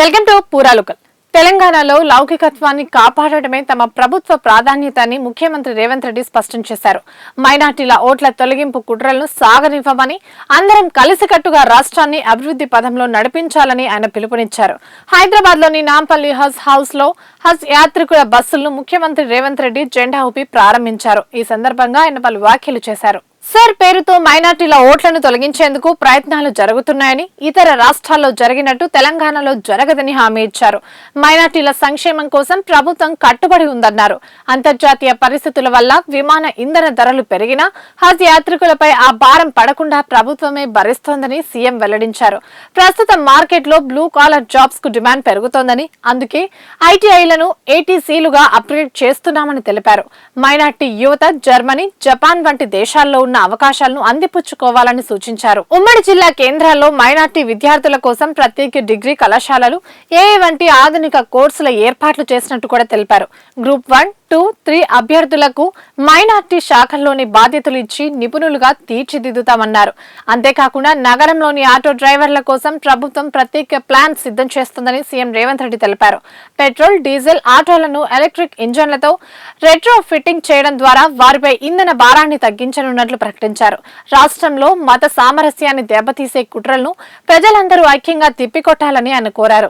Welcome to పూరాలుకల్. తెలంగాణలో లౌకికత్వాన్ని కాపాడటమే తమ ప్రభుత్వ ప్రాధాన్యత అని ముఖ్యమంత్రి రేవంత్ రెడ్డి స్పష్టం చేశారు. మైనార్టీల ఓట్ల తొలగింపు కుట్రలను సాగనివ్వమని, అందరం కలిసికట్టుగా రాష్ట్రాన్ని అభివృద్ధి పథంలో నడిపించాలని ఆయన పిలుపునిచ్చారు. హైదరాబాద్ లోని నాంపల్లి హజ్ హౌస్ లో హజ్ యాత్రికుల బస్సులను ముఖ్యమంత్రి రేవంత్ రెడ్డి జెండా ఊపి ప్రారంభించారు. ఈ సందర్భంగా ఆయన పలు వ్యాఖ్యలు చేశారు. సర్ పేరుతో మైనార్టీల ఓట్లను తొలగించేందుకు ప్రయత్నాలు జరుగుతున్నాయని, ఇతర రాష్ట్రాల్లో జరిగినట్టు తెలంగాణలో జరగదని హామీ ఇచ్చారు. మైనార్టీల సంక్షేమం కోసం ప్రభుత్వం కట్టుబడి ఉందన్నారు. అంతర్జాతీయ పరిస్థితుల వల్ల విమాన ఇంధన ధరలు పెరిగినా హజ్ యాత్రికులపై ఆ భారం పడకుండా ప్రభుత్వమే భరిస్తోందని సీఎం వెల్లడించారు. ప్రస్తుతం మార్కెట్లో బ్లూ కాలర్ జాబ్స్ కు డిమాండ్ పెరుగుతోందని, అందుకే ఐటీఐలను ఏటీసీలుగా అప్గ్రేడ్ చేస్తున్నామని తెలిపారు. మైనార్టీ యువత జర్మనీ, జపాన్ వంటి దేశాల్లో ఉన్న అవకాశాలను అందిపుచ్చుకోవాలని సూచించారు. ఉమ్మడి జిల్లా కేంద్రాల్లో మైనార్టీ విద్యార్థుల కోసం ప్రత్యేక డిగ్రీ కళాశాలలు, ఏఏ వంటి ఆధునిక కోర్సుల ఏర్పాట్లు చేసినట్టు కూడా తెలిపారు. గ్రూప్ 1, 2, 3 అభ్యర్థులకు మైనార్టీ శాఖల్లోని బాధ్యతలు ఇచ్చి నిపుణులుగా తీర్చిదిద్దుతామన్నారు. అంతేకాకుండా నగరంలోని ఆటో డ్రైవర్ల కోసం ప్రభుత్వం ప్రత్యేక ప్లాన్ సిద్ధం చేస్తుందని సీఎం రేవంత్ రెడ్డి తెలిపారు. పెట్రోల్, డీజిల్ ఆటోలను ఎలక్ట్రిక్ ఇంజన్లతో రెట్రో ఫిట్టింగ్ చేయడం ద్వారా వారిపై ఇంధన భారాన్ని తగ్గించనున్నట్లు ప్రకటించారు. రాష్ట్రంలో మత సామరస్యాన్ని దెబ్బతీసే కుట్రలను ప్రజలందరూ ఐక్యంగా తిప్పికొట్టాలని ఆయన కోరారు.